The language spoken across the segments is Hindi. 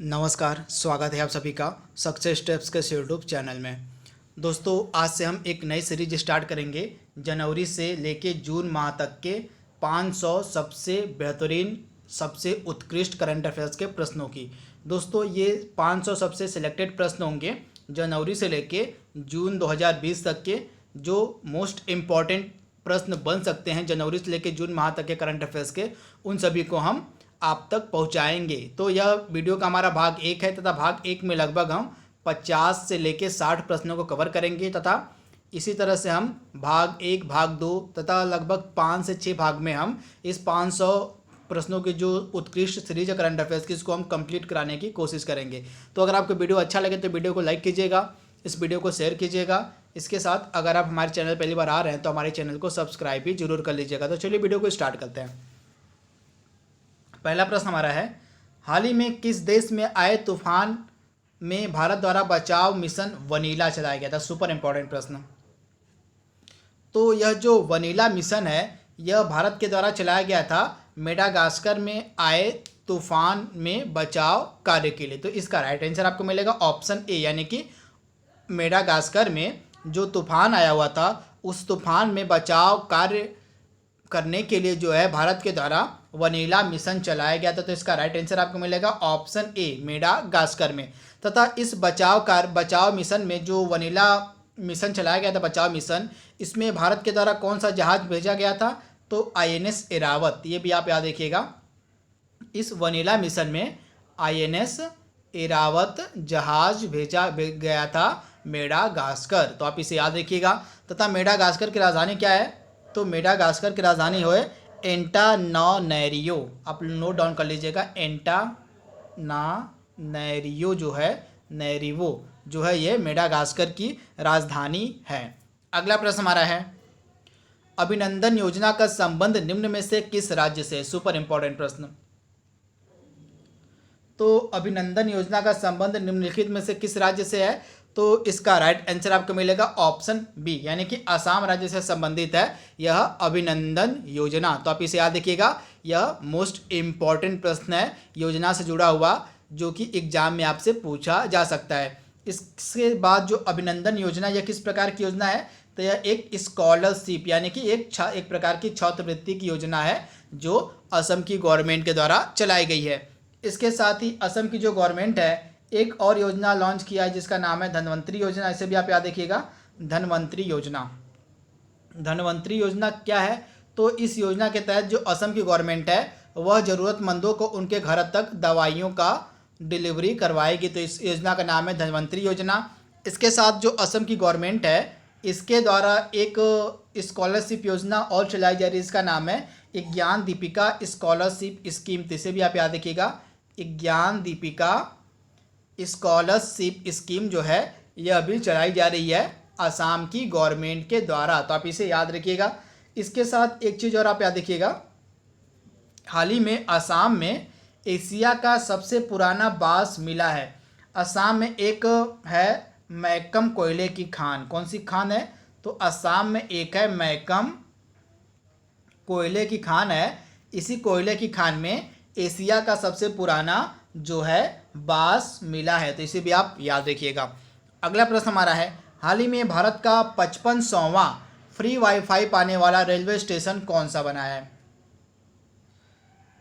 नमस्कार, स्वागत है आप सभी का सक्सेस स्टेप्स के यूट्यूब चैनल में। दोस्तों, आज से हम एक नई सीरीज स्टार्ट करेंगे जनवरी से लेके जून माह तक के 500 सबसे बेहतरीन, सबसे उत्कृष्ट करंट अफेयर्स के प्रश्नों की। दोस्तों, ये 500 सबसे सिलेक्टेड प्रश्न होंगे जनवरी से लेके जून 2020 तक के, जो मोस्ट इम्पॉर्टेंट प्रश्न बन सकते हैं जनवरी से लेके जून माह तक के करंट अफेयर्स के, उन सभी को हम आप तक पहुंचाएंगे। तो यह वीडियो का हमारा भाग 1 है तथा भाग 1 में लगभग हम 50 से लेकर 60 प्रश्नों को कवर करेंगे तथा इसी तरह से हम भाग 1, भाग 2 तथा लगभग 5 से 6 भाग में हम इस 500 प्रश्नों की जो उत्कृष्ट सीरीज है करंट अफेयर्स की, इसको हम कंप्लीट कराने की कोशिश करेंगे। तो अगर आपको वीडियो अच्छा लगे तो वीडियो को लाइक कीजिएगा, इस वीडियो को शेयर कीजिएगा। इसके साथ अगर आप हमारे चैनल पहली बार आ रहे हैं तो हमारे चैनल को सब्सक्राइब भी जरूर कर लीजिएगा। तो चलिए वीडियो को स्टार्ट करते हैं। पहला प्रश्न हमारा है, हाल ही में किस देश में आए तूफान में भारत द्वारा बचाव मिशन वनीला चलाया गया था? सुपर इंपॉर्टेंट प्रश्न। तो यह जो वनीला मिशन है, यह भारत के द्वारा चलाया गया था मेडागास्कर में आए तूफान में बचाव कार्य के लिए। तो इसका राइट आंसर आपको मिलेगा ऑप्शन ए, यानी कि मेडागास्कर में जो तूफान आया हुआ था, उस तूफान में बचाव कार्य करने के लिए जो है भारत के द्वारा वनीला मिशन चलाया गया था। तो इसका राइट आंसर आपको मिलेगा ऑप्शन ए, मेडागास्कर में। तथा इस बचाव मिशन में जो वनीला मिशन चलाया गया था, बचाव मिशन, इसमें भारत के द्वारा कौन सा जहाज भेजा गया था? तो INS एरावत। ये भी आप याद रखिएगा, इस वनीला मिशन में INS एरावत जहाज भेजा गया था मेडागास्कर। तो आप इसे याद रखिएगा। तथा मेडागास्कर की राजधानी क्या है? तो मेडागास्कर की राजधानी है एंटानानैरियो। आप नोट डाउन कर लीजिएगा, एंटानानैरियो जो है, नैरिवो जो है, ये मेडागास्कर की राजधानी है। अगला प्रश्न हमारा है, अभिनंदन योजना का संबंध निम्न में से किस राज्य से? सुपर इंपॉर्टेंट प्रश्न। तो अभिनंदन योजना का संबंध निम्नलिखित में से किस राज्य से है? तो इसका राइट आंसर आपको मिलेगा ऑप्शन बी, यानी कि असम राज्य से संबंधित है यह अभिनंदन योजना। तो आप इसे याद रखिएगा, यह मोस्ट इम्पॉर्टेंट प्रश्न है योजना से जुड़ा हुआ, जो कि एग्जाम में आपसे पूछा जा सकता है। इसके बाद जो अभिनंदन योजना, यह किस प्रकार की योजना है? तो यह एक स्कॉलरशिप, यानी कि एक प्रकार की छात्रवृत्ति की योजना है जो असम की गवर्नमेंट के द्वारा चलाई गई है। इसके साथ ही असम की जो गवर्नमेंट है, एक और योजना लॉन्च किया है जिसका नाम है धनवंतरी योजना। इसे भी आप याद रखिएगा, धनवंतरी योजना। धनवंतरी योजना क्या है? तो इस योजना के तहत जो असम की गवर्नमेंट है, वह ज़रूरतमंदों को उनके घर तक दवाइयों का डिलीवरी करवाएगी। तो इस योजना का नाम है धनवंतरी योजना। इसके साथ जो असम की गवर्नमेंट है, इसके द्वारा एक स्कॉलरशिप योजना और चलाई जा रही है, इसका नाम है ज्ञान दीपिका स्कॉलरशिप स्कीम। तो इसे भी आप याद रखिएगा, ज्ञान दीपिका स्कॉलरशिप स्कीम जो है, यह अभी चलाई जा रही है असम की गवर्नमेंट के द्वारा। तो आप इसे याद रखिएगा। इसके साथ एक चीज़ और आप याद रखिएगा, हाल ही में असम में एशिया का सबसे पुराना बांस मिला है। असम में एक है मैकम कोयले की खान। कौन सी खान है? तो असम में एक है मैकम कोयले की खान है। इसी कोयले की खान में एशिया का सबसे पुराना जो है बांस मिला है। तो इसे भी आप याद रखिएगा। अगला प्रश्न हमारा है, हाल ही में भारत का 55वां फ्री वाईफाई पाने वाला रेलवे स्टेशन कौन सा बना है?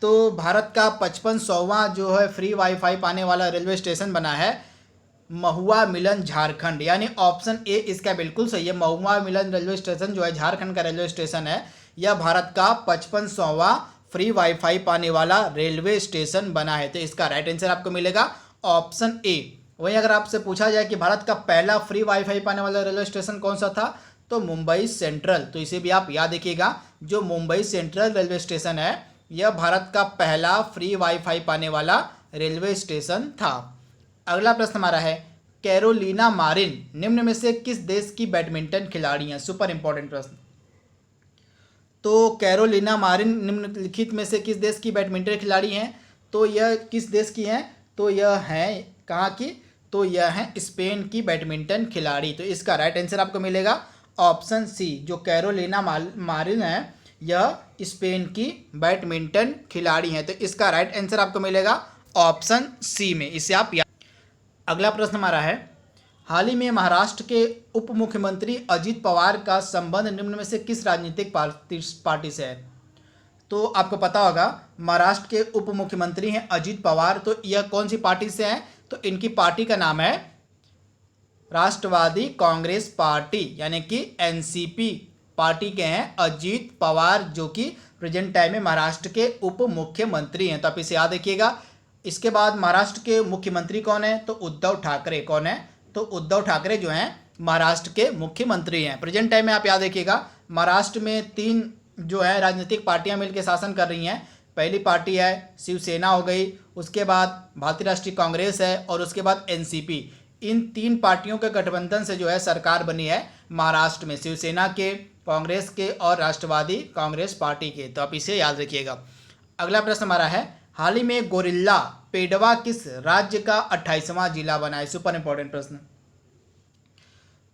तो भारत का 55वां जो है फ्री वाईफाई पाने वाला रेलवे स्टेशन बना है महुआ मिलन, झारखंड। यानी ऑप्शन ए इसका बिल्कुल सही है। महुआ मिलन रेलवे स्टेशन जो है झारखंड का रेलवे स्टेशन है। यह भारत का 55वां फ्री वाईफाई पाने वाला रेलवे स्टेशन बना है। तो इसका राइट आंसर आपको मिलेगा ऑप्शन ए। वहीं अगर आपसे पूछा जाए कि भारत का पहला फ्री वाईफाई पाने वाला रेलवे स्टेशन कौन सा था, तो मुंबई सेंट्रल। तो इसे भी आप याद रखिएगा, जो मुंबई सेंट्रल रेलवे स्टेशन है, यह भारत का पहला फ्री वाईफाई पाने वाला रेलवे स्टेशन था। अगला प्रश्न हमारा है, कैरोलिना मारिन निम्न में से किस देश की बैडमिंटन खिलाड़ी हैं? सुपर इंपॉर्टेंट प्रश्न। तो कैरोलिना मारिन निम्नलिखित में से किस देश की बैडमिंटन खिलाड़ी हैं? तो यह किस देश की हैं? तो यह हैं कहाँ की? तो यह हैं स्पेन की बैडमिंटन खिलाड़ी। तो इसका राइट आंसर आपको मिलेगा ऑप्शन सी, जो कैरोलिना मारिन है, यह स्पेन की बैडमिंटन खिलाड़ी हैं। तो इसका राइट आंसर आपको मिलेगा ऑप्शन सी में, इसे आप याद। अगला प्रश्न हमारा है, हाल ही में महाराष्ट्र के उप मुख्यमंत्री अजीत पवार का संबंध निम्न में से किस राजनीतिक पार्टी से है? तो आपको पता होगा महाराष्ट्र के उप मुख्यमंत्री हैं अजीत पवार, तो यह कौन सी पार्टी से हैं? तो इनकी पार्टी का नाम है राष्ट्रवादी कांग्रेस पार्टी, यानी कि एनसीपी पार्टी के हैं अजीत पवार, जो कि प्रेजेंट टाइम में महाराष्ट्र के उप मुख्यमंत्री हैं। तो आप इसे याद रखिएगा। इसके बाद महाराष्ट्र के मुख्यमंत्री कौन है? तो उद्धव ठाकरे। कौन है? तो उद्धव ठाकरे जो हैं महाराष्ट्र के मुख्यमंत्री हैं। प्रेजेंट टाइम में आप याद रखिएगा महाराष्ट्र में 3 जो है राजनीतिक पार्टियां मिलकर शासन कर रही हैं। पहली पार्टी है शिवसेना हो गई, उसके बाद भारतीय राष्ट्रीय कांग्रेस है, और उसके बाद एनसीपी। इन 3 पार्टियों के गठबंधन से जो है सरकार बनी है महाराष्ट्र में, शिवसेना के, कांग्रेस के और राष्ट्रवादी कांग्रेस पार्टी के। तो आप इसे याद रखिएगा। अगला प्रश्न हमारा है, हाल ही में गोरिल्ला पेडवा किस राज्य का 28वां जिला बना है? सुपर इंपॉर्टेंट प्रश्न।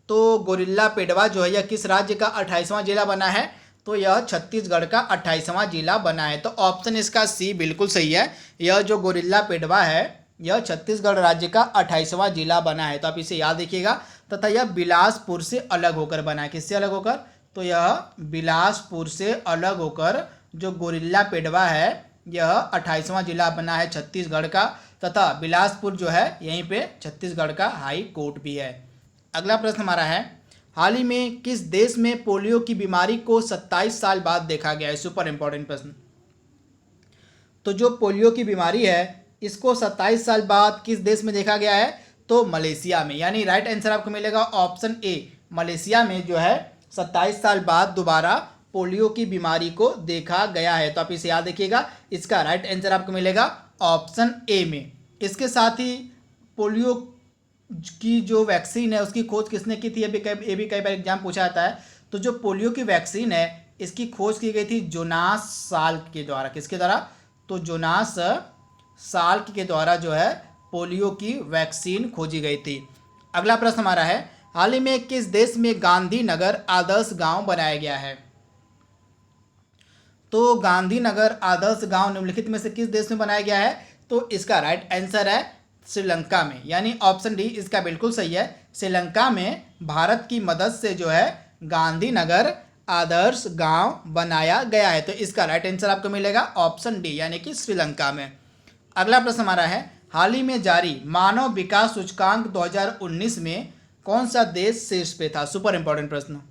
तो गोरिल्ला पेडवा जो है यह किस राज्य का 28वां जिला बना है? तो यह छत्तीसगढ़ का 28वां जिला बना है। तो ऑप्शन इसका सी बिल्कुल सही है। यह जो गोरिल्ला पेडवा है यह छत्तीसगढ़ राज्य का 28वां जिला बना है। तो आप इसे याद रखिएगा। तथा यह बिलासपुर से अलग होकर बना है। किससे अलग होकर? तो यह बिलासपुर से अलग होकर जो गोरिल्ला पेडवा है यह 28वां जिला बना है छत्तीसगढ़ का, तथा बिलासपुर जो है यहीं पे छत्तीसगढ़ का हाई कोर्ट भी है। अगला प्रश्न हमारा है, हाल ही में किस देश में पोलियो की बीमारी को 27 साल बाद देखा गया है? सुपर इंपॉर्टेंट प्रश्न। तो जो पोलियो की बीमारी है इसको 27 साल बाद किस देश में देखा गया है? तो मलेशिया में। यानी राइट आंसर आपको मिलेगा ऑप्शन ए, मलेशिया में जो है 27 साल बाद दोबारा पोलियो की बीमारी को देखा गया है। तो आप इसे याद रखिएगा। इसका राइट आंसर आपको मिलेगा ऑप्शन ए में। इसके साथ ही पोलियो की जो वैक्सीन है उसकी खोज किसने की थी? ये भी कई बार एग्जाम पूछा जाता है। तो जो पोलियो की वैक्सीन है इसकी खोज की गई थी जोनास साल्क के द्वारा। किसके द्वारा? तो जोनास साल्क के द्वारा जो है पोलियो की वैक्सीन खोजी गई थी। अगला प्रश्न हमारा है, हाल ही में किस देश में गांधीनगर आदर्श गांव बनाया गया है? तो गांधीनगर आदर्श गांव निम्नलिखित में से किस देश में बनाया गया है? तो इसका राइट आंसर है श्रीलंका में। यानी ऑप्शन डी इसका बिल्कुल सही है। श्रीलंका में भारत की मदद से जो है गांधीनगर आदर्श गांव बनाया गया है। तो इसका राइट आंसर आपको मिलेगा ऑप्शन डी, यानी कि श्रीलंका में। अगला प्रश्न हमारा है, हाल ही में जारी मानव विकास सूचकांक 2019 में कौन सा देश शीर्ष पे था? सुपर इंपॉर्टेंट प्रश्न।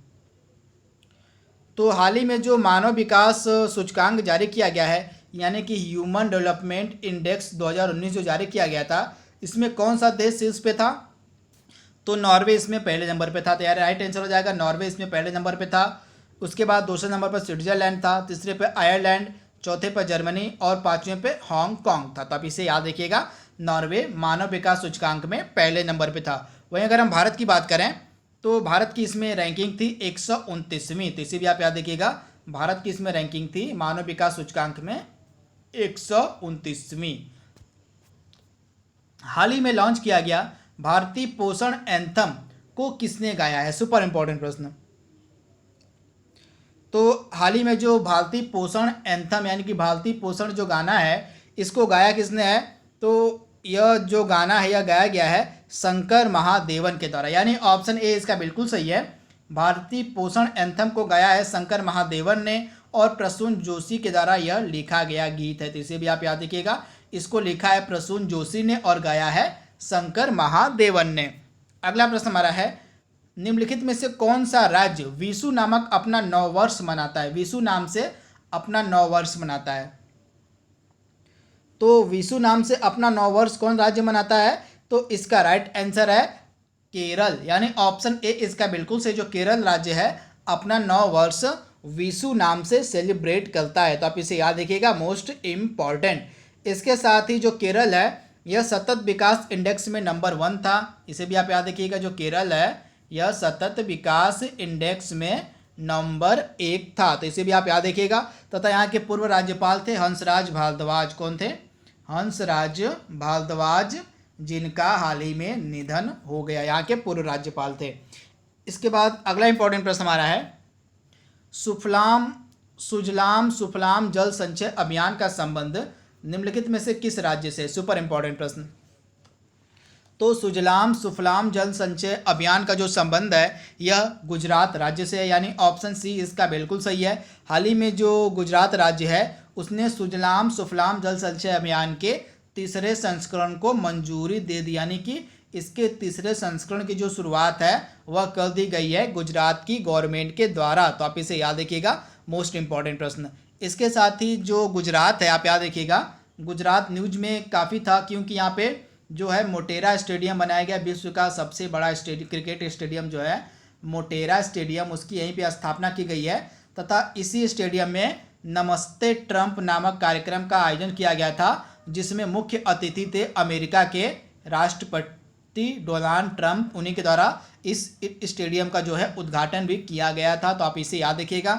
तो हाल ही में जो मानव विकास सूचकांक जारी किया गया है, यानी कि ह्यूमन डेवलपमेंट इंडेक्स 2019 जो जारी किया गया था, इसमें कौन सा देश शीर्ष पे था? तो नॉर्वे इसमें पहले नंबर पे था। तो यार राइट आंसर हो जाएगा, नॉर्वे इसमें पहले नंबर पे था। उसके बाद दूसरे नंबर पर स्विट्जरलैंड था, तीसरे पे आयरलैंड, चौथे पर जर्मनी और पांचवें पे हांगकांग था। तो आप इसे याद रखिएगा, नॉर्वे मानव विकास सूचकांक में पहले नंबर पे था। वहीं अगर हम भारत की बात करें तो भारत की इसमें रैंकिंग थी 129वीं। तो इसे भी आप याद रखिएगा, भारत की इसमें रैंकिंग थी मानव विकास सूचकांक में 129वीं। हाल ही में लॉन्च किया गया भारतीय पोषण एंथम को किसने गाया है? सुपर इंपॉर्टेंट प्रश्न। तो हाल ही में जो भारतीय पोषण एंथम यानी कि भारतीय पोषण जो गाना है इसको गाया किसने है? तो यह जो गाना है यह गाया गया है शंकर महादेवन के द्वारा। यानी ऑप्शन ए इसका बिल्कुल सही है। भारतीय पोषण एंथम को गाया है शंकर महादेवन ने और प्रसून जोशी के द्वारा यह लिखा गया गीत है। तो इसे भी आप याद रखिएगा, इसको लिखा है प्रसून जोशी ने और गाया है शंकर महादेवन ने। अगला प्रश्न हमारा है, निम्नलिखित में से कौन सा राज्य विशु नामक अपना नववर्ष मनाता है? विशु नाम से अपना नववर्ष मनाता है। तो विशु नाम से अपना नववर्ष कौन राज्य मनाता है? तो इसका राइट आंसर है केरल। यानी ऑप्शन ए इसका बिल्कुल से, जो केरल राज्य है अपना नववर्ष विशु नाम से सेलिब्रेट करता है। तो आप इसे याद रखिएगा, मोस्ट इम्पॉर्टेंट। इसके साथ ही जो केरल है यह सतत विकास इंडेक्स में नंबर 1 था। इसे भी आप याद रखिएगा, जो केरल है यह सतत विकास इंडेक्स में नंबर 1 था। तो इसे भी आप याद रखिएगा। तथा यहाँ के पूर्व राज्यपाल थे हंसराज भारद्वाज। कौन थे? हंसराज भारद्वाज, जिनका हाल ही में निधन हो गया, यहाँ के पूर्व राज्यपाल थे। इसके बाद अगला इंपॉर्टेंट प्रश्न हमारा है, सुजलाम सुफलाम जल संचय अभियान का संबंध निम्नलिखित में से किस राज्य से? सुपर इंपॉर्टेंट प्रश्न। तो सुजलाम सुफलाम जल संचय अभियान का जो संबंध है यह गुजरात राज्य से है, यानी ऑप्शन सी इसका बिल्कुल सही है। हाल ही में जो गुजरात राज्य है उसने सुजलाम सुफलाम जल संचय अभियान के तीसरे संस्करण को मंजूरी दे दी, यानी कि इसके तीसरे संस्करण की जो शुरुआत है वह कर दी गई है गुजरात की गवर्नमेंट के द्वारा। तो आप इसे याद रखिएगा, मोस्ट इंपॉर्टेंट प्रश्न। इसके साथ ही जो गुजरात है आप याद रखिएगा, गुजरात न्यूज में काफ़ी था क्योंकि यहाँ पे जो है मोटेरा स्टेडियम बनाया गया, विश्व का सबसे बड़ा क्रिकेट स्टेडियम जो है मोटेरा स्टेडियम, उसकी यहीं पे स्थापना की गई है तथा इसी स्टेडियम में नमस्ते ट्रंप नामक कार्यक्रम का आयोजन किया गया था, जिसमें मुख्य अतिथि थे अमेरिका के राष्ट्रपति डोनाल्ड ट्रंप। उन्हीं के द्वारा इस स्टेडियम का जो है उद्घाटन भी किया गया था। तो आप इसे याद रखिएगा।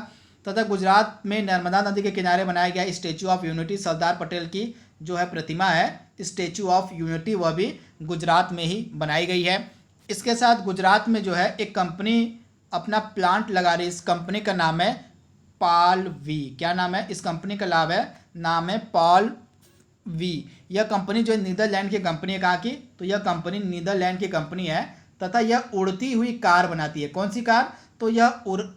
तथा गुजरात में नर्मदा नदी के किनारे बनाया गया statue of unity, Sardar Patel की जो है प्रतिमा है स्टैचू ऑफ यूनिटी, वह भी गुजरात में ही बनाई गई है। इसके साथ गुजरात में जो है एक कंपनी अपना प्लांट लगा रही है। इस कंपनी का नाम है पाल वी। क्या नाम है इस कंपनी का? नाम है पाल वी। यह कंपनी जो है नीदरलैंड की कंपनी है। कहाँ की? तो यह कंपनी नीदरलैंड की कंपनी है तथा यह उड़ती हुई कार बनाती है। कौन सी कार? तो यह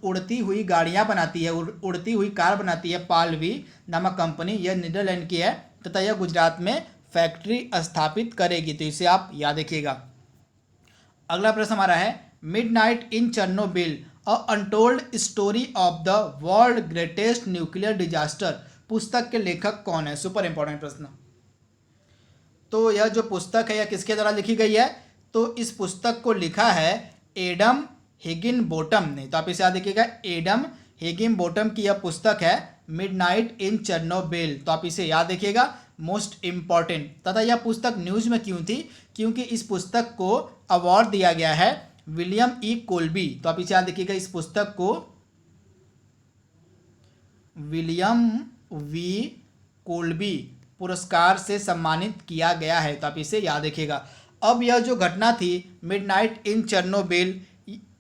उड़ती हुई गाड़ियाँ बनाती है, उड़ती हुई कार बनाती है। पाल वी नामक कंपनी, यह नीदरलैंड की है तथा यह गुजरात में फैक्ट्री स्थापित करेगी। तो इसे आप याद रखिएगा। अगला प्रश्न हमारा है midnight in Chernobyl a untold story of the world greatest nuclear disaster पुस्तक के लेखक कौन है? सुपर इंपॉर्टेंट प्रश्न। तो यह जो पुस्तक है यह किसके द्वारा लिखी गई है? तो इस पुस्तक को लिखा है एडम हिगिनबोटम ने। तो आप इसे याद रखिएगा, एडम हिगिनबोटम की यह पुस्तक है मिडनाइट इन चेर्नोबिल। तो आप इसे याद रखिएगा, मोस्ट इंपॉर्टेंट। तथा यह पुस्तक न्यूज में क्यों थी? क्योंकि इस पुस्तक को अवार्ड दिया गया है विलियम ई कोल्बी। तो आप इसे याद रखिएगा, इस पुस्तक को विलियम वी कोल्बी पुरस्कार से सम्मानित किया गया है। तो आप इसे याद रखिएगा। अब यह जो घटना थी मिडनाइट इन चेर्नोबिल,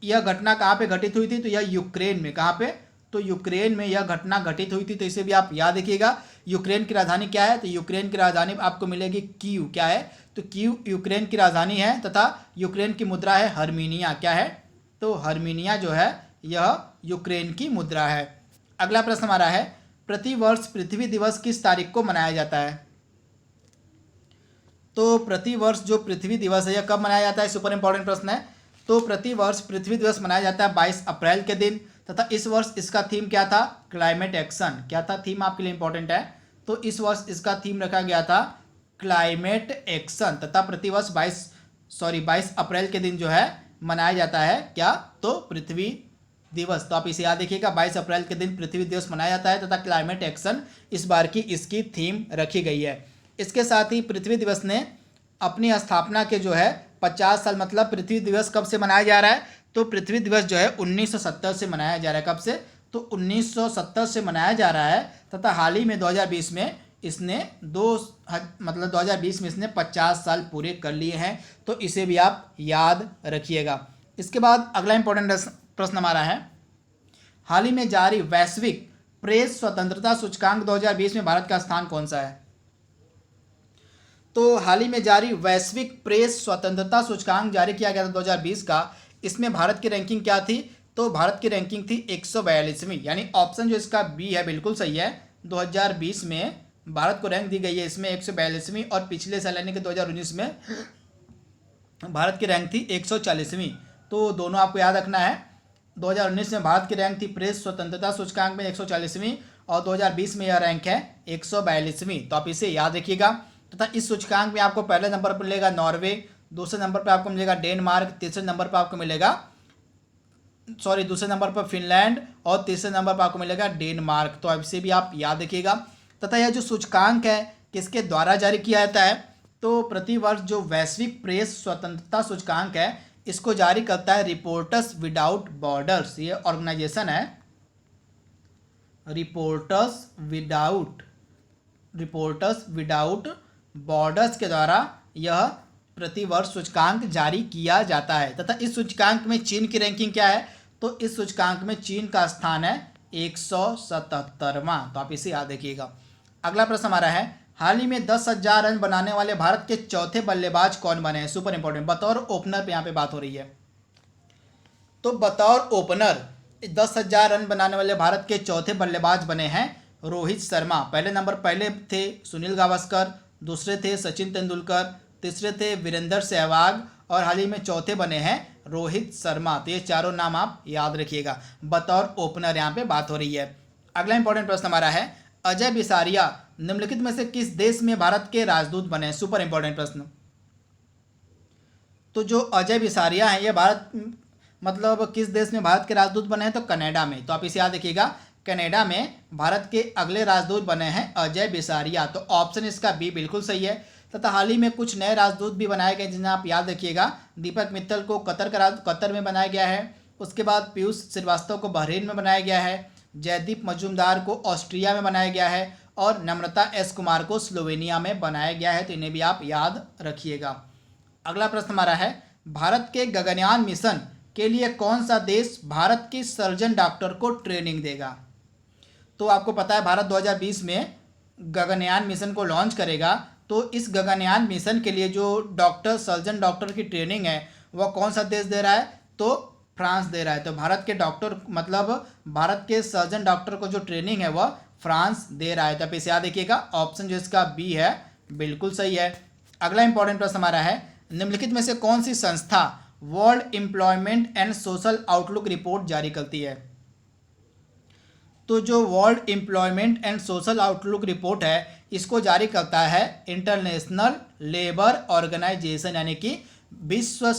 यह घटना कहाँ पे घटित हुई थी? तो यह यूक्रेन में। कहाँ पे? तो यूक्रेन में यह घटना घटित हुई थी। तो इसे भी आप याद रखिएगा। यूक्रेन की राजधानी क्या है? तो यूक्रेन की राजधानी आपको मिलेगी कीव। क्या है? तो कीव यूक्रेन की राजधानी है तथा यूक्रेन की मुद्रा है हर्मीनिया। क्या है? तो हर्मीनिया जो है यह यूक्रेन की मुद्रा है। अगला प्रश्न हमारा है प्रतिवर्ष पृथ्वी दिवस किस तारीख को मनाया जाता है? तो प्रतिवर्ष जो पृथ्वी दिवस है यह कब मनाया जाता है? सुपर इंपॉर्टेंट प्रश्न है। तो प्रतिवर्ष पृथ्वी दिवस मनाया जाता है 22 अप्रैल के दिन तथा इस वर्ष इसका थीम क्या था? Climate action. क्या था थीम? आपके लिए इंपॉर्टेंट है। तो इस वर्ष इसका थीम रखा गया था क्लाइमेट एक्शन तथा प्रतिवर्ष 22 अप्रैल के दिन जो है मनाया जाता है क्या? तो पृथ्वी दिवस। तो आप इसे याद रखिएगा, 22 अप्रैल के दिन पृथ्वी दिवस मनाया जाता है तथा क्लाइमेट एक्शन इस बार की इसकी थीम रखी गई है। इसके साथ ही पृथ्वी दिवस ने अपनी स्थापना के जो है 50 साल, मतलब पृथ्वी दिवस कब से मनाया जा रहा है? तो पृथ्वी दिवस जो है 1970 से मनाया जा रहा है। कब से? तो 1970 से मनाया जा रहा है तथा हाल ही में 2020 में इसने 2020 में इसने 50 साल पूरे कर लिए हैं। तो इसे भी आप याद रखिएगा। इसके बाद अगला इंपॉर्टेंट प्रश्न हमारा है हाल ही में जारी वैश्विक प्रेस स्वतंत्रता सूचकांक 2020 में भारत का स्थान कौन सा है? तो हाल ही में जारी वैश्विक प्रेस स्वतंत्रता सूचकांक जारी किया गया था 2020 का। इसमें भारत की रैंकिंग क्या थी? तो भारत की रैंकिंग थी 142वीं, यानी ऑप्शन जो इसका बी है बिल्कुल सही है। 2020 में भारत को रैंक दी गई है इसमें 142वीं और पिछले साल यानी कि 2019 में भारत की रैंक थी 140वीं। तो दोनों आपको याद रखना है। 2019 में भारत की रैंक थी प्रेस स्वतंत्रता सूचकांक में 140वीं और 2020 में यह रैंक है 142वीं। तो आप इसे याद रखिएगा। तथा इस सूचकांक में आपको पहले नंबर पर मिलेगा नॉर्वे, दूसरे नंबर पर आपको मिलेगा डेनमार्क, दूसरे नंबर पर फिनलैंड और तीसरे नंबर पर आपको मिलेगा डेनमार्क। तो इसे भी आप याद रखिएगा। तथा यह जो सूचकांक है किसके द्वारा जारी किया जाता है? तो प्रतिवर्ष जो वैश्विक प्रेस स्वतंत्रता सूचकांक है इसको जारी करता है रिपोर्टर्स विदाउट बॉर्डर्स। ये ऑर्गेनाइजेशन है रिपोर्टर्स विदाउट बॉर्डर्स के द्वारा यह प्रतिवर्ष सूचकांक जारी किया जाता है। तथा इस सूचकांक में चीन की रैंकिंग क्या है? तो इस सूचकांक में चीन का स्थान है 177वां। तो आप इसे याद रखिएगा। अगला प्रश्न हमारा है हाल ही में 10,000 रन बनाने वाले भारत के चौथे बल्लेबाज कौन बने हैं? सुपर इंपॉर्टेंट, बतौर ओपनर पे यहाँ पे बात हो रही है। तो बतौर ओपनर 10,000 रन बनाने वाले भारत के चौथे बल्लेबाज बने हैं रोहित शर्मा। पहले नंबर पहले थे सुनील गावस्कर, दूसरे थे सचिन तेंदुलकर, तीसरे थे वीरेंद्र सहवाग और हाल ही में चौथे बने हैं रोहित शर्मा। तो ये चारों नाम आप याद रखिएगा, बतौर ओपनर यहाँ पे बात हो रही है। अगला इंपॉर्टेंट प्रश्न हमारा है, अजय बिसारिया निम्नलिखित में से किस देश में भारत के राजदूत बने हैं? सुपर इंपॉर्टेंट प्रश्न। तो जो अजय बिसारिया हैं ये भारत मतलब किस देश में भारत के राजदूत बने हैं? तो कनाडा में। तो आप इसे याद रखिएगा, कनाडा में भारत के अगले राजदूत बने हैं अजय बिसारिया। तो ऑप्शन इसका बी बिल्कुल सही है। तथा हाल ही में कुछ नए राजदूत भी बनाए गए जिन्हें आप याद रखिएगा। दीपक मित्तल को कतर में बनाया गया है। उसके बाद पीयूष श्रीवास्तव को बहरीन में बनाया गया है। जयदीप मजूमदार को ऑस्ट्रिया में बनाया गया है और नम्रता एस कुमार को स्लोवेनिया में बनाया गया है। तो इन्हें भी आप याद रखिएगा। अगला प्रश्न हमारा है, भारत के गगनयान मिशन के लिए कौन सा देश भारत के सर्जन डॉक्टर को ट्रेनिंग देगा? तो आपको पता है भारत 2020 में गगनयान मिशन को लॉन्च करेगा। तो इस गगनयान मिशन के लिए जो सर्जन डॉक्टर की ट्रेनिंग है वह कौन सा देश दे रहा है? तो फ्रांस दे रहा है। तो भारत के डॉक्टर मतलब भारत के सर्जन डॉक्टर को जो ट्रेनिंग है वह फ्रांस दे रहा है। तो आप इसे याद रखिएगा, ऑप्शन जो इसका बी है बिल्कुल सही है। अगला इंपॉर्टेंट प्रश्न हमारा है, निम्नलिखित में से कौन सी संस्था world employment and social outlook report जारी करती है? तो जो world employment and social outlook report है इसको जारी करता है इंटरनेशनल लेबर ऑर्गेनाइजेशन, यानी कि विश्व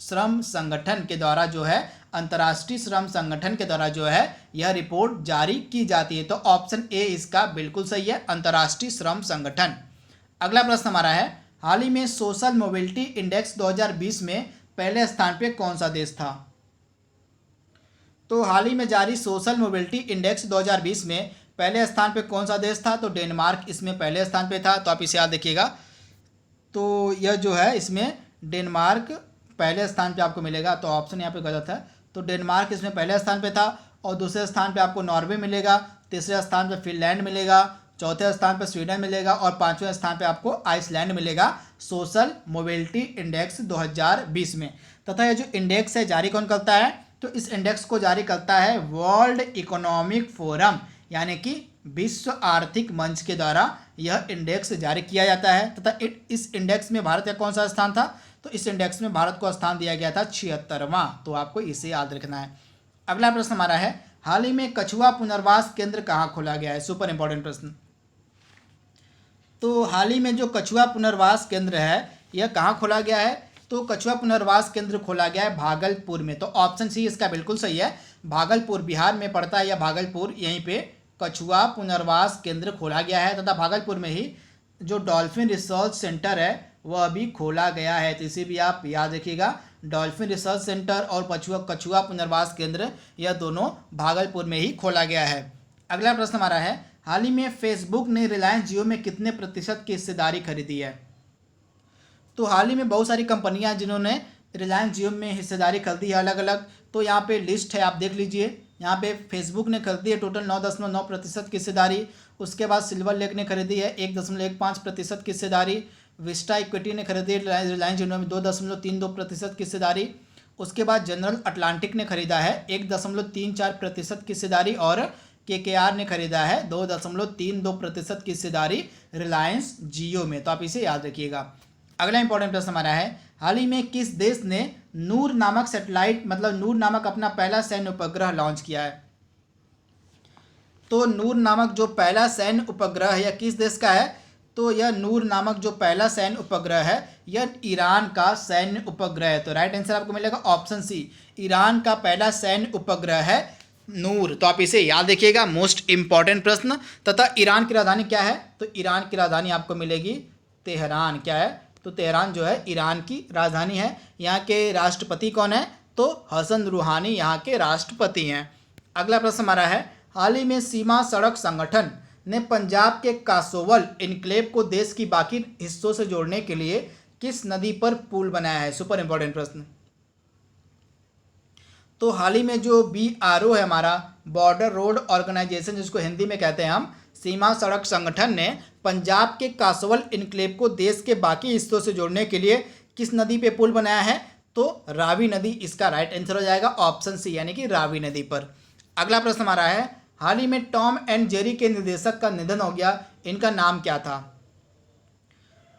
श्रम संगठन के द्वारा जो है, अंतर्राष्ट्रीय श्रम संगठन के द्वारा जो है यह रिपोर्ट जारी की जाती है। तो ऑप्शन ए इसका बिल्कुल सही है, अंतर्राष्ट्रीय श्रम संगठन। अगला प्रश्न हमारा है, हाल ही में सोशल मोबिलिटी इंडेक्स 2020 में पहले स्थान पे कौन सा देश था? तो हाल ही में जारी सोशल मोबिलिटी इंडेक्स 2020 में पहले स्थान पे कौन सा देश था? तो डेनमार्क इसमें पहले स्थान पे था। तो आप इसे याद रखिएगा। तो यह जो है इसमें डेनमार्क पहले स्थान पे आपको मिलेगा। तो ऑप्शन यहाँ पे गलत है। तो डेनमार्क इसमें पहले स्थान पे था और दूसरे स्थान पे आपको नॉर्वे मिलेगा, तीसरे स्थान पे फिनलैंड मिलेगा, चौथे स्थान पे स्वीडन मिलेगा और पांचवें स्थान पे आपको आइसलैंड मिलेगा सोशल मोबिलिटी इंडेक्स 2020 में। तथा यह जो इंडेक्स है जारी कौन करता है? तो इस इंडेक्स को जारी करता है वर्ल्ड इकोनॉमिक फोरम, यानी कि विश्व आर्थिक मंच के द्वारा यह इंडेक्स जारी किया जाता है। तथा इस इंडेक्स में भारत का कौन सा स्थान था? तो इस इंडेक्स में भारत को स्थान दिया गया था 76वां। तो आपको इसे याद रखना है। अगला प्रश्न हमारा है, हाल ही में कछुआ पुनर्वास केंद्र कहाँ खोला गया है? सुपर इंपॉर्टेंट प्रश्न। तो हाल ही में जो कछुआ पुनर्वास केंद्र है यह कहाँ खोला गया है? तो कछुआ पुनर्वास केंद्र खोला गया है भागलपुर में। तो ऑप्शन सी इसका बिल्कुल सही है, भागलपुर बिहार में पड़ता है या भागलपुर, यहीं पे कछुआ पुनर्वास केंद्र खोला गया है। तथा भागलपुर में ही जो डॉल्फिन रिसर्च सेंटर है वह भी खोला गया है। तो इसे भी आप याद रखिएगा, डॉल्फिन रिसर्च सेंटर और कछुआ पुनर्वास केंद्र यह दोनों भागलपुर में ही खोला गया है। अगला प्रश्न हमारा है, हाल ही में फेसबुक ने रिलायंस जियो में कितने प्रतिशत की हिस्सेदारी खरीदी है? तो हाल ही में बहुत सारी कंपनियां जिन्होंने रिलायंस जियो में हिस्सेदारी खरीदी है अलग अलग। तो यहाँ पे लिस्ट है, आप देख लीजिए। यहाँ पे फेसबुक ने खरीदी है टोटल 9.9% की हिस्सेदारी। उसके बाद सिल्वर लेक ने खरीदी है 1.15% की हिस्सेदारी। विस्टा इक्विटी ने खरीदी है रिलायंस जियो में 2.32% की हिस्सेदारी। उसके बाद जनरल अटलांटिक ने खरीदा है 1.34% की हिस्सेदारी और KKR ने खरीदा है 2.32% की हिस्सेदारी रिलायंस जियो में। तो आप इसे याद रखिएगा। अगला इंपॉर्टेंट प्रश्न हमारा है, हाल ही में किस देश ने नूर नामक सैटेलाइट मतलब नूर नामक अपना पहला सैन्य उपग्रह लॉन्च किया है? तो नूर नामक जो पहला सैन्य उपग्रह यह किस देश का है? तो यह नूर नामक जो पहला सैन्य उपग्रह है यह ईरान का सैन्य उपग्रह है। तो राइट आंसर आपको मिलेगा ऑप्शन सी, ईरान का पहला सैन्य उपग्रह है नूर। तो आप इसे याद रखिएगा, मोस्ट इंपॉर्टेंट प्रश्न। तथा ईरान की राजधानी क्या है? तो ईरान की राजधानी आपको मिलेगी तेहरान। क्या है? तो तेहरान जो है ईरान की राजधानी है। यहाँ के राष्ट्रपति कौन है? तो हसन रूहानी यहाँ के राष्ट्रपति हैं। अगला प्रश्न हमारा है, हाल ही में सीमा सड़क संगठन ने पंजाब के कासोवल इनक्लेव को देश की बाकी हिस्सों से जोड़ने के लिए किस नदी पर पुल बनाया है? सुपर इंपॉर्टेंट प्रश्न। तो हाल ही में जो BRO है हमारा बॉर्डर रोड ऑर्गेनाइजेशन, जिसको हिंदी में कहते हैं हम सीमा सड़क संगठन ने पंजाब के कासवाल इनक्लेव को देश के बाकी हिस्सों से जोड़ने के लिए किस नदी पे पुल बनाया है? तो रावी नदी इसका राइट आंसर हो जाएगा, ऑप्शन सी यानी कि रावी नदी पर। अगला प्रश्न हमारा है, हाल ही में टॉम एंड जेरी के निर्देशक का निधन हो गया, इनका नाम क्या था?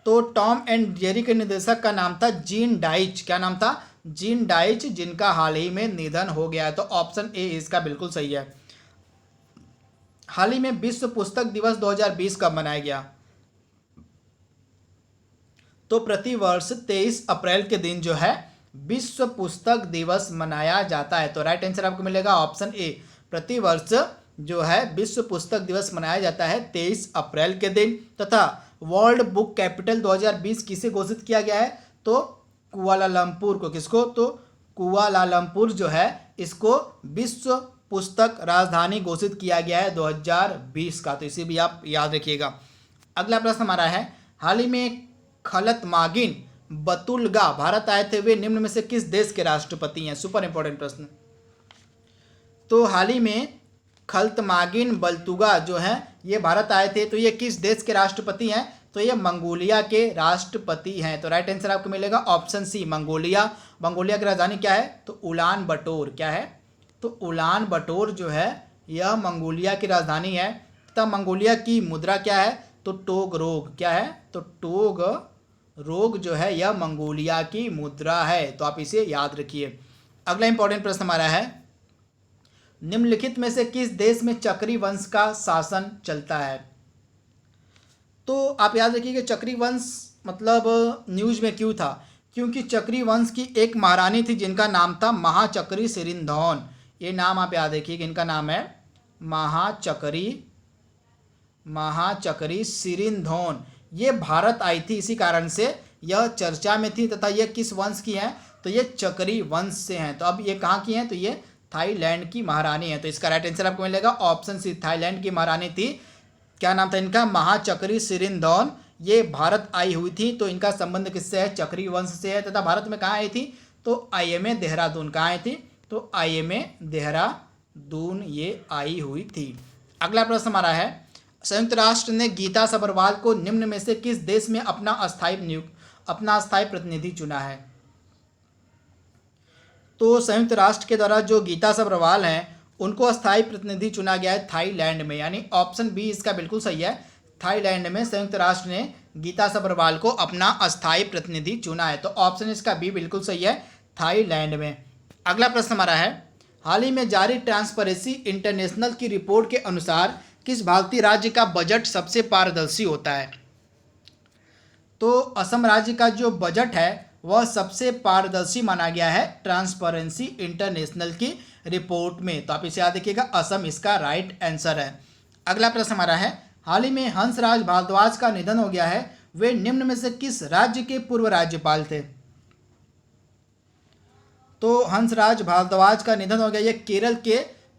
तो टॉम एंड जेरी के निर्देशक का नाम था जीन डाइच। क्या नाम था? जीन डाइच, जिनका हाल ही में निधन हो गया है। तो ऑप्शन ए इसका बिल्कुल सही है। हाल ही में विश्व पुस्तक दिवस 2020 कब मनाया गया? तो प्रतिवर्ष 23 अप्रैल के दिन जो है विश्व पुस्तक दिवस मनाया जाता है। तो राइट आंसर आपको मिलेगा ऑप्शन ए। प्रतिवर्ष जो है विश्व पुस्तक दिवस मनाया जाता है 23 अप्रैल के दिन। तथा वर्ल्ड बुक कैपिटल 2020 किसे घोषित किया गया है? तो कुआलालंपुर को। किसको? तो कुआलालंपुर जो है इसको विश्व पुस्तक राजधानी घोषित किया गया है 2020 का। तो इसे भी आप याद रखिएगा। अगला प्रश्न हमारा है, हाल ही में खलतमागिन बतुल्गा भारत आए थे, वे निम्न में से किस देश के राष्ट्रपति हैं? सुपर इंपॉर्टेंट प्रश्न। तो हाल ही में खलतमागिन बल्तुगा जो है ये भारत आए थे, तो ये किस देश के राष्ट्रपति हैं? तो ये मंगोलिया के राष्ट्रपति हैं। तो राइट आंसर आपको मिलेगा ऑप्शन सी, मंगोलिया। मंगोलिया की राजधानी क्या है? तो उलान बटोर। क्या है? तो उलान बटोर जो है यह मंगोलिया की राजधानी है। तथा मंगोलिया की मुद्रा क्या है? तो टोग रोग। क्या है? तो टोग रोग जो है यह मंगोलिया की मुद्रा है। तो आप इसे याद रखिए। अगला इंपॉर्टेंट प्रश्न हमारा है, निम्नलिखित में से किस देश में चक्री वंश का शासन चलता है? तो आप याद रखिए कि चक्री वंश मतलब न्यूज में क्यों था? क्योंकि चक्री वंश की एक महारानी थी जिनका नाम था महाचक्री सिरिंधौन। ये नाम आप याद रखिए कि इनका नाम है महाचक्री सिरिंधौन। ये भारत आई थी, इसी कारण से यह चर्चा में थी। तथा ये किस वंश की हैं? तो ये चक्री वंश से हैं। तो अब ये कहाँ की हैं? तो ये थाईलैंड की महारानी है। तो इसका राइट आंसर आपको मिलेगा ऑप्शन सी, थाईलैंड की महारानी थी। क्या नाम था इनका? महाचक्री सिरिंधौन। ये भारत आई हुई थी। तो इनका संबंध किससे है? चक्री वंश से है। तथा भारत में कहाँ आई थी? तो IMA देहरादून। कहाँ आई थी? तो IMA देहरादून ये आई हुई थी। अगला प्रश्न हमारा है, संयुक्त राष्ट्र ने गीता सबरवाल को निम्न में से किस देश में अपना अस्थायी प्रतिनिधि चुना है? तो संयुक्त राष्ट्र के द्वारा जो गीता सबरवाल हैं उनको अस्थायी प्रतिनिधि चुना गया है थाईलैंड में, यानी ऑप्शन बी इसका बिल्कुल सही है। थाईलैंड में संयुक्त राष्ट्र ने गीता सबरवाल को अपना अस्थायी प्रतिनिधि चुना है। तो ऑप्शन इसका बी बिल्कुल सही है, थाईलैंड में। अगला प्रश्न हमारा है, हाल ही में जारी ट्रांसपेरेंसी इंटरनेशनल की रिपोर्ट के अनुसार किस भारतीय राज्य का बजट सबसे पारदर्शी होता है? तो असम राज्य का जो बजट है वह सबसे पारदर्शी माना गया है ट्रांसपेरेंसी इंटरनेशनल की रिपोर्ट में। तो आप इसे याद रखिएगा, असम इसका राइट आंसर है। अगला प्रश्न हमारा है, हाल ही में हंसराज भारद्वाज का निधन हो गया है, वे निम्न में से किस राज्य के पूर्व राज्यपाल थे? तो हंसराज भारद्वाज का निधन हो गया, ये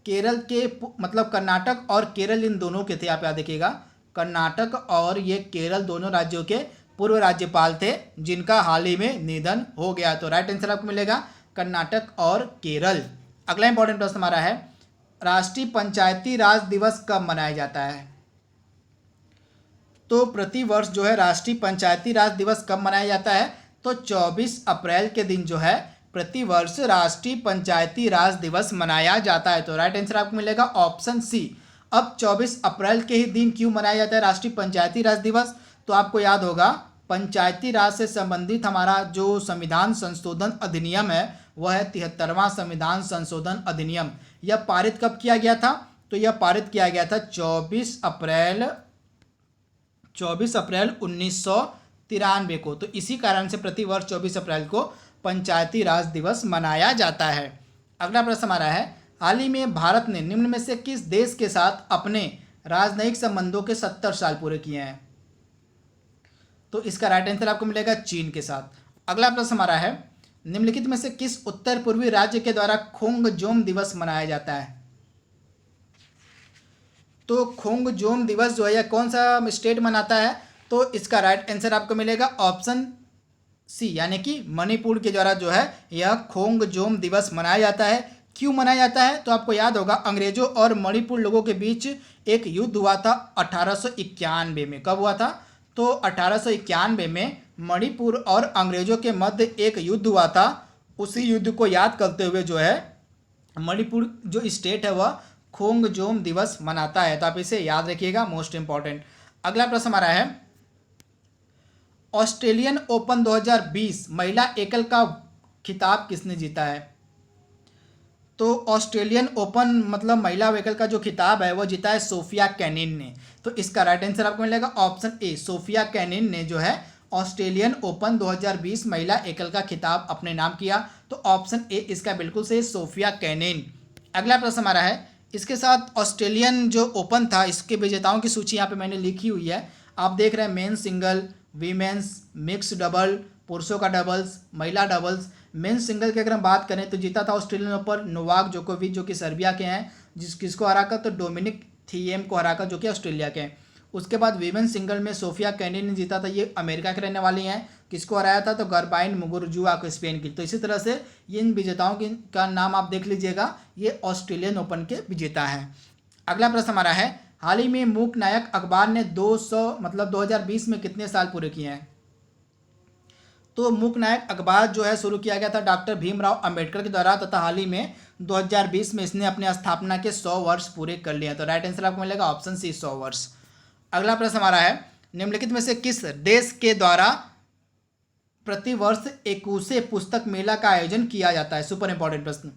केरल के मतलब कर्नाटक और केरल इन दोनों के थे। आप याद रखिएगा, कर्नाटक और ये केरल दोनों राज्यों के पूर्व राज्यपाल थे जिनका हाल ही में निधन हो गया। तो राइट आंसर आपको मिलेगा कर्नाटक और केरल। अगला इंपॉर्टेंट प्रश्न हमारा है, राष्ट्रीय पंचायती राज दिवस कब मनाया जाता है? तो प्रतिवर्ष जो है राष्ट्रीय पंचायती राज दिवस कब मनाया जाता है? तो 24 अप्रैल के दिन जो है प्रतिवर्ष राष्ट्रीय पंचायती राज दिवस मनाया जाता है। तो राइट आंसर आपको मिलेगा ऑप्शन सी। अब 24 अप्रैल के ही दिन क्यों मनाया जाता है राष्ट्रीय पंचायती राज दिवस? तो आपको याद होगा, पंचायती राज से संबंधित हमारा जो संविधान संशोधन अधिनियम है वह है 73वां संविधान संशोधन अधिनियम। यह पारित कब किया गया था? तो यह पारित किया गया था 24 अप्रैल 1993 को। तो इसी कारण से प्रतिवर्ष 24 अप्रैल को पंचायती राज दिवस मनाया जाता है। अगला प्रश्न हमारा है, हाल ही में भारत ने निम्न में से किस देश के साथ अपने राजनयिक संबंधों के 70 साल पूरे किए हैं? तो इसका राइट आंसर आपको मिलेगा चीन के साथ। अगला प्रश्न हमारा है, निम्नलिखित में से किस उत्तर पूर्वी राज्य के द्वारा खोंगजोम दिवस मनाया जाता है? तो खोंगजोम दिवस जो है यह कौन सा स्टेट मनाता है? तो इसका राइट आंसर आपको मिलेगा ऑप्शन सी, यानी कि मणिपुर के द्वारा जो है यह खोंगजोम दिवस मनाया जाता है। क्यों मनाया जाता है? तो आपको याद होगा अंग्रेजों और मणिपुर लोगों के बीच एक युद्ध हुआ था 1891 में। कब हुआ था? तो 1891 में मणिपुर और अंग्रेजों के मध्य एक युद्ध हुआ था। उसी युद्ध को याद करते हुए जो है मणिपुर जो स्टेट है वह खोंगजोम दिवस मनाता है। तो आप इसे याद रखिएगा, मोस्ट इंपॉर्टेंट। अगला प्रश्न हमारा है, ऑस्ट्रेलियन ओपन 2020 महिला एकल का खिताब किसने जीता है? तो ऑस्ट्रेलियन ओपन मतलब महिला एकल का जो खिताब है वो जीता है सोफिया केनिन ने। तो इसका राइट आंसर आपको मिलेगा ऑप्शन ए, सोफिया केनिन ने जो है ऑस्ट्रेलियन ओपन 2020 महिला एकल का खिताब अपने नाम किया। तो ऑप्शन ए इसका बिल्कुल सही, सोफिया केनिन। अगला प्रश्न हमारा है, इसके साथ ऑस्ट्रेलियन जो ओपन था इसके विजेताओं की सूची यहाँ पे मैंने लिखी हुई है। आप देख रहे हैं men single, women's, mix double, पुरुषों का डबल्स, महिला डबल्स। मेन सिंगल की अगर हम बात करें तो जीता था ऑस्ट्रेलियन ओपन नोवाक जोकोविच जो कि सर्बिया के हैं, किसको हराकर? तो डोमिनिक थिएम को हराकर, जो कि ऑस्ट्रेलिया के हैं। उसके बाद वीमेन सिंगल में सोफिया केनिन ने जीता था, ये अमेरिका के रहने वाली हैं। किसको हराया था? तो गरबाइन मुगुरुजुआ को, स्पेन की। तो इसी तरह से इन विजेताओं का नाम आप देख लीजिएगा, ये ऑस्ट्रेलियन ओपन के विजेता हैं। अगला प्रश्न हमारा है, हाल ही में मूक नायक अखबार ने 2020 में कितने साल पूरे किए हैं? तो मूक नायक अखबार जो है शुरू किया गया था डॉक्टर भीमराव अंबेडकर के द्वारा, तथा हाल ही में 2020 में इसने अपने स्थापना के 100 वर्ष पूरे कर लिए। तो राइट आंसर आपको मिलेगा ऑप्शन सी, 100 वर्ष। अगला प्रश्न हमारा है, निम्नलिखित में से किस देश के द्वारा प्रतिवर्ष 21 पुस्तक मेला का आयोजन किया जाता है? सुपर इंपॉर्टेंट प्रश्न।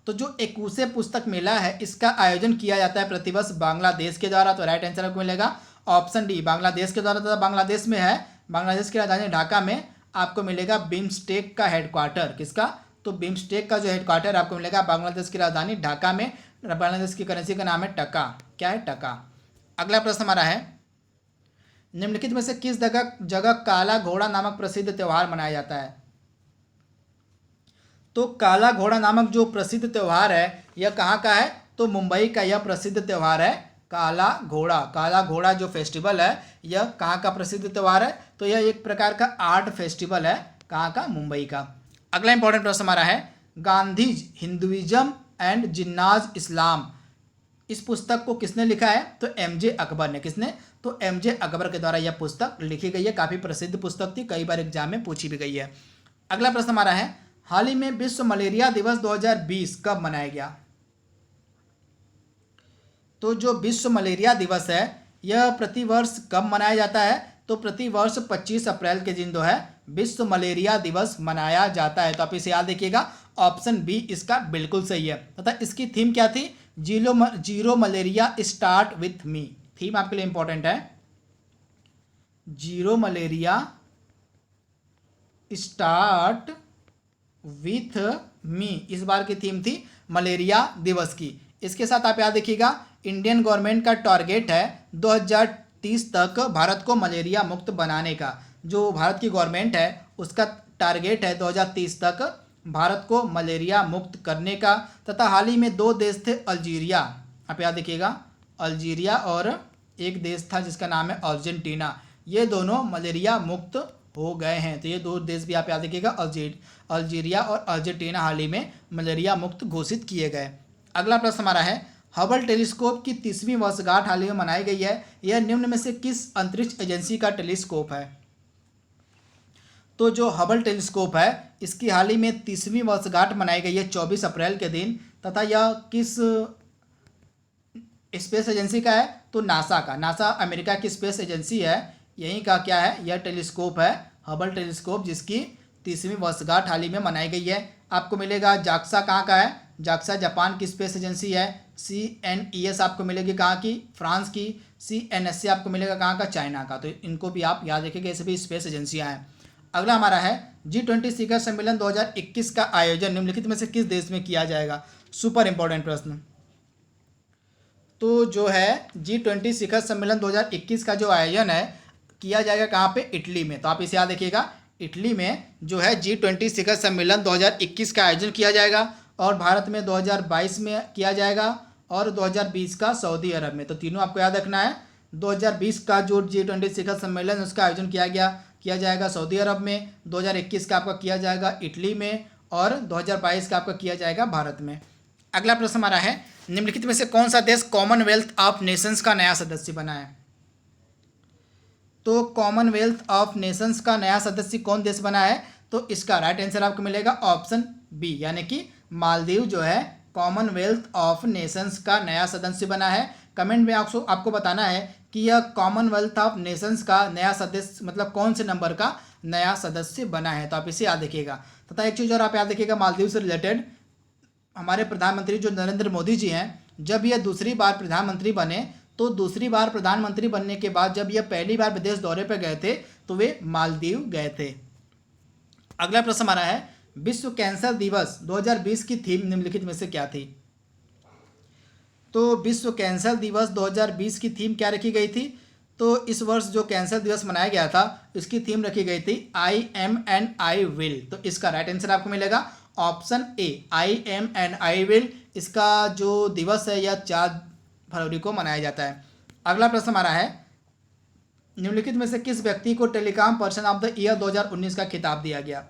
तो जो 21 पुस्तक मेला है इसका आयोजन किया जाता है प्रतिवर्ष बांग्लादेश के द्वारा। तो राइट आंसर आपको मिलेगा ऑप्शन डी, बांग्लादेश के द्वारा। तथा बांग्लादेश में है, बांग्लादेश की राजधानी ढाका में आपको मिलेगा बिम्स्टेक का हेडक्वार्टर। किसका? तो बिम्स्टेक का जो हेडक्वार्टर आपको मिलेगा बांग्लादेश की राजधानी ढाका में। बांग्लादेश की करेंसी का नाम है टका। क्या है? टका। अगला प्रश्न हमारा है, निम्नलिखित में से किस जगह काला घोड़ा नामक प्रसिद्ध त्यौहार मनाया जाता है? तो काला घोड़ा नामक जो प्रसिद्ध त्यौहार है यह कहाँ का है? तो मुंबई का यह प्रसिद्ध त्यौहार है काला घोड़ा। काला घोड़ा जो फेस्टिवल है यह कहाँ का प्रसिद्ध त्यौहार है? तो यह एक प्रकार का आर्ट फेस्टिवल है। कहाँ का? मुंबई का। अगला इंपॉर्टेंट प्रश्न हमारा है, गांधीज हिंदुइज्म एंड जिन्नाज इस्लाम, इस पुस्तक को किसने लिखा है? तो एमजे अकबर ने। किसने? तो एमजे अकबर के द्वारा यह पुस्तक लिखी गई है। काफ़ी प्रसिद्ध पुस्तक थी, कई बार एग्जाम में पूछी भी गई है। अगला प्रश्न हमारा है, हाल ही में विश्व मलेरिया दिवस 2020 कब मनाया गया? तो जो विश्व मलेरिया दिवस है यह प्रतिवर्ष कब मनाया जाता है? तो प्रतिवर्ष 25 अप्रैल के दिन जो है विश्व मलेरिया दिवस मनाया जाता है। तो आप इसे याद रखिएगा, ऑप्शन बी इसका बिल्कुल सही है। तथा इसकी थीम क्या थी? Zero malaria start with me. Theme आपके लिए इंपॉर्टेंट है, zero malaria start with me, इस बार की थीम थी मलेरिया दिवस की। इसके साथ आप याद रखिएगा, इंडियन गवर्नमेंट का टारगेट है 2030 तक भारत को मलेरिया मुक्त बनाने का। जो भारत की गवर्नमेंट है उसका टारगेट है 2030 तक भारत को मलेरिया मुक्त करने का। तथा हाल ही में 2 देश थे, अल्जीरिया, आप याद रखिएगा, अल्जीरिया और एक देश था जिसका नाम है अर्जेंटीना, ये दोनों मलेरिया मुक्त हो गए हैं। तो ये 2 देश भी आप याद रखिएगा, अल्जीरिया और अर्जेंटीना हाल ही में मलेरिया मुक्त घोषित किए गए। अगला प्रश्न हमारा है, हबल टेलीस्कोप की 30वीं वर्षगांठ हाल ही में मनाई गई है। यह निम्न में से किस अंतरिक्ष एजेंसी का टेलीस्कोप है? तो जो हबल टेलीस्कोप है इसकी हाल ही में 30वीं वर्षगांठ मनाई गई है 24 अप्रैल के दिन। तथा यह किस स्पेस एजेंसी का है? तो नासा का। नासा अमेरिका की स्पेस एजेंसी है, यहीं का क्या है? यह टेलीस्कोप है हबल टेलीस्कोप, जिसकी 30वीं वर्षगांठ हाल ही में मनाई गई है। आपको मिलेगा जाक्सा कहाँ का है? जाक्सा जापान की स्पेस एजेंसी है। CNES आपको मिलेगी कहाँ की? फ्रांस की। CNSC आपको मिलेगा कहाँ का? चाइना का। तो इनको भी आप याद रखिएगा, ऐसे भी स्पेस एजेंसियाँ हैं। अगला हमारा है, G20 शिखर सम्मेलन 2021 का आयोजन निम्नलिखित में से किस देश में किया जाएगा? सुपर इंपॉर्टेंट प्रश्न। तो जो है G20 शिखर सम्मेलन 2021 का जो आयोजन है किया जाएगा कहाँ पे? इटली में। तो आप इसे याद रखिएगा, इटली में जो है G20 शिखर सम्मेलन 2021 का आयोजन किया जाएगा। और भारत में 2022 में किया जाएगा और 2020 का सऊदी अरब में। तो तीनों आपको याद रखना है। 2020 का जो G20 शिखर सम्मेलन उसका आयोजन किया जाएगा सऊदी अरब में। 2021 का आपका किया जाएगा इटली में। और 2022 का आपका किया जाएगा भारत में। अगला प्रश्न हमारा है, निम्नलिखित में से कौन सा देश कॉमनवेल्थ ऑफ नेशंस का नया सदस्य बना है? तो कॉमनवेल्थ ऑफ नेशंस का नया सदस्य कौन देश बना है? तो इसका राइट आंसर आपको मिलेगा ऑप्शन बी, यानी कि मालदीव जो है कॉमनवेल्थ ऑफ नेशंस का नया सदस्य बना है। कमेंट में आपको बताना है कि यह कॉमनवेल्थ ऑफ नेशंस का नया सदस्य मतलब कौन से नंबर का नया सदस्य बना है, तो आप इसे याद रखिएगा। तथा एक चीज़ और आप याद रखिएगा, मालदीव से रिलेटेड हमारे प्रधानमंत्री जो नरेंद्र मोदी जी हैं, जब यह दूसरी बार प्रधानमंत्री बने तो दूसरी बार प्रधानमंत्री बनने के बाद जब यह पहली बार विदेश दौरे पर गए थे तो वे मालदीव गए थे। अगला प्रश्न हमारा है, विश्व कैंसर दिवस 2020 की थीम निम्नलिखित में से क्या थी? तो विश्व कैंसर दिवस 2020 की थीम क्या रखी गई थी? तो इस वर्ष जो कैंसर दिवस मनाया गया था इसकी थीम रखी गई थी I am and I will. तो इसका राइट आंसर आपको मिलेगा option A, I am and I will. इसका जो दिवस है यह 4 फरवरी को मनाया जाता है। अगला प्रश्न हमारा है, निम्नलिखित में से किस व्यक्ति को telecom person of the year 2019 का खिताब दिया गया?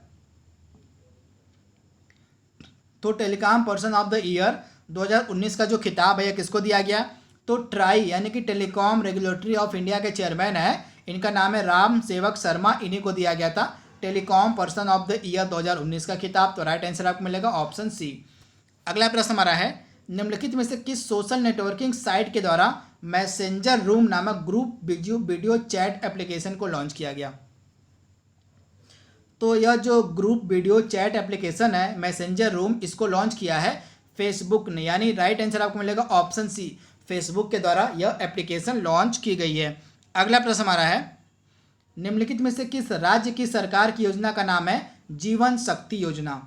तो telecom person of the year 2019 का जो खिताब है यह किसको दिया गया? तो ट्राई यानी कि टेलीकॉम रेगुलेटरी ऑफ इंडिया के चेयरमैन है, इनका नाम है राम सेवक शर्मा, इन्हीं को दिया गया था telecom person of the year 2019 का खिताब। तो राइट आंसर आपको मिलेगा ऑप्शन सी। अगला प्रश्न हमारा है, निम्नलिखित में से किस सोशल नेटवर्किंग साइट के द्वारा मैसेंजर रूम नामक ग्रुप वीडियो चैट एप्लीकेशन को लॉन्च किया गया? तो यह जो ग्रुप वीडियो चैट एप्लीकेशन है मैसेंजर रूम, इसको लॉन्च किया है फेसबुक ने, यानी राइट आंसर आपको मिलेगा ऑप्शन सी, फेसबुक के द्वारा यह एप्लीकेशन लॉन्च की गई है। अगला प्रश्न हमारा है, निम्नलिखित में से किस राज्य की सरकार की योजना का नाम है जीवन शक्ति योजना?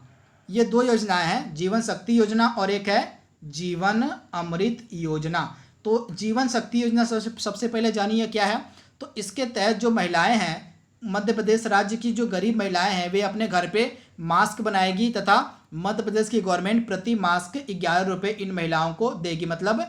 ये 2 योजनाएं हैं, जीवन शक्ति योजना और एक है जीवन अमृत योजना। तो जीवन शक्ति योजना सबसे पहले जानिए क्या है। तो इसके तहत जो महिलाएं हैं, मध्य प्रदेश राज्य की जो गरीब महिलाएं हैं वे अपने घर पे मास्क बनाएगी तथा मध्य प्रदेश की गवर्नमेंट प्रति मास्क 11 रुपये इन महिलाओं को देगी। मतलब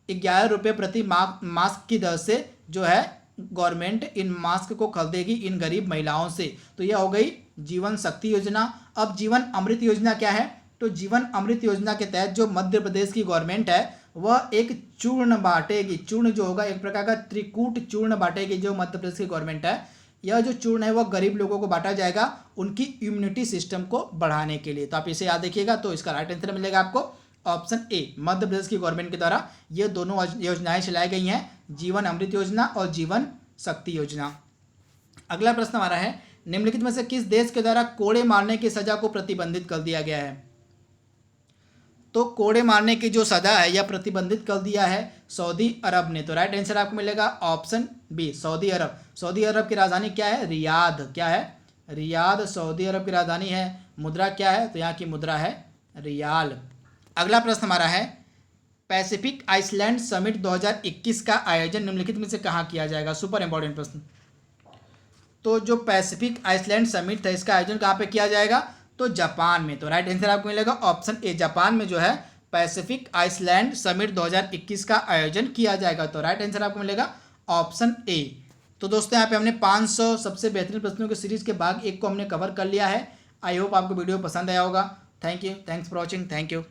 11 रुपये प्रति मास्क की दर से जो है गवर्नमेंट इन मास्क को खरीदेगी इन गरीब महिलाओं से। तो यह हो गई जीवन शक्ति योजना। अब जीवन अमृत योजना क्या है? तो जीवन अमृत योजना के तहत जो मध्य प्रदेश की गवर्नमेंट है वह एक चूर्ण बांटेगी। चूर्ण जो होगा एक प्रकार का त्रिकूट चूर्ण बांटेगी जो मध्य प्रदेश की गवर्नमेंट है। यह जो चूर्ण है वह गरीब लोगों को बांटा जाएगा उनकी इम्यूनिटी सिस्टम को बढ़ाने के लिए। तो आप इसे याद रखिएगा। तो इसका राइट आंसर मिलेगा आपको ऑप्शन ए, मध्य प्रदेश की गवर्नमेंट के द्वारा ये दोनों योजनाएं चलाई गई हैं, जीवन अमृत योजना और जीवन शक्ति योजना। अगला प्रश्न हमारा है, निम्नलिखित में से किस देश के द्वारा कोड़े मारने की सजा को प्रतिबंधित कर दिया गया है? तो कोड़े मारने की जो सजा है यह प्रतिबंधित कर दिया है सऊदी अरब ने। तो राइट आंसर आपको मिलेगा ऑप्शन बी, सऊदी अरब। सऊदी अरब की राजधानी क्या है? रियाद। क्या है? रियाद सऊदी अरब की राजधानी है। मुद्रा क्या है? तो यहाँ की मुद्रा है रियाल। अगला प्रश्न हमारा है, पैसिफिक आइसलैंड समिट 2021 का आयोजन निम्नलिखित में से कहाँ किया जाएगा? सुपर इंपॉर्टेंट प्रश्न। तो जो पैसिफिक आइसलैंड समिट है इसका आयोजन कहाँ पे किया जाएगा? तो जापान में। तो राइट आंसर आपको मिलेगा ऑप्शन ए, जापान में जो है पैसिफिक आइसलैंड समिट 2021 का आयोजन किया जाएगा। तो राइट आंसर आपको मिलेगा ऑप्शन ए। तो दोस्तों यहाँ पे हमने 500 सबसे बेहतरीन प्रश्नों की सीरीज के भाग 1 को हमने कवर कर लिया है। आई होप आपको वीडियो पसंद आया होगा। Thank you, thanks for watching, thank you.